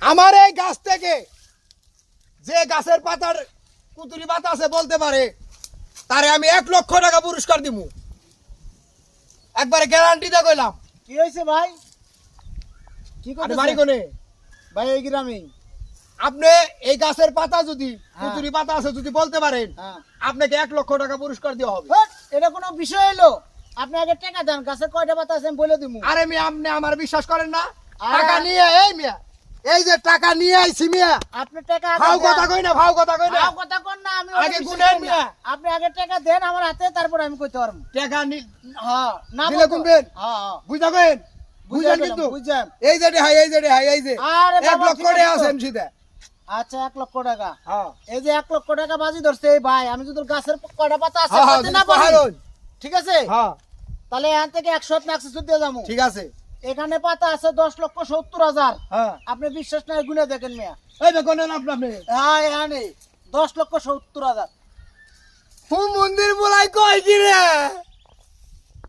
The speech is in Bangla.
আমার এই গাছ থেকে যে গাছের পাতার কুতুরি পাতা আছে বলতে পারে তারে আমি 1,00,000 টাকা পুরস্কার দিব। একবারে গ্যারান্টি দিয়ে কইলাম। কি হয়েছে ভাই? কি আরে করতেছেন? বাড়ি কোনে? ভাই এই গ্রামে। আপনি এই গাছের পাতা যদি কুতুরি পাতা আছে যদি বলতে পারেন হ্যাঁ। আপনাকে 1,00,000 টাকা পুরস্কার দেওয়া হবে। হট, এটা কোনো বিষয় হলো? আপনি আগে টাকা দেন, গাছের কয়টা পাতা আছে আমি বলে দিমু। আরে মিয়া আপনি আমার বিশ্বাস করেন না? আরে- টাকা নিয়ে এই মিয়া এই যে টাকা নিয়ে আইছি মিয়া। আপনি টাকা আগে ভাও দেন। কথা কই না, ভাও কথা কই না। ভাও কথা কোন না, আমি ওটা আগে বিশ্বাস গুনেন করি না। মিয়া। আপনি আগে টাকা দেন আমার হাতে, তারপর আমি কইতে পারবো। টাকা নি হ্যাঁ, না দিলে বলতো। গুনবেন? হ্যাঁ, হ্যাঁ। বুঝাবেন? বুঝেন বুঝাই কিন্তু দিলাম, বুঝাই। এই যে হাই এই যে হাই এই যে আরে বাবা, 1,00,000 ঠিক আছে টাকা তো। আছে এমসিতে। আচ্ছা 1,00,000 টাকা। হ্যাঁ এই যে 1,00,000 টাকা বাজি ধরছে এই ভাই, আমি যদি গাছের কয়টা পাতা আছে হ্যাঁ কইতে না পারি, হারুন। ঠিক আছে? হ্যাঁ তাহলে এখান থেকে 100 না 100 দিয়ে যাবো। ঠিক আছে। এখানে পাতা আছে 10,70,000। হ্যাঁ আপনি বিশ্বাস না গুনে দেখেন মিয়া। এই দেখুন না আপনি হ্যাঁ এখানে 10,70,000। মন্দির বলাই কয় কি রে?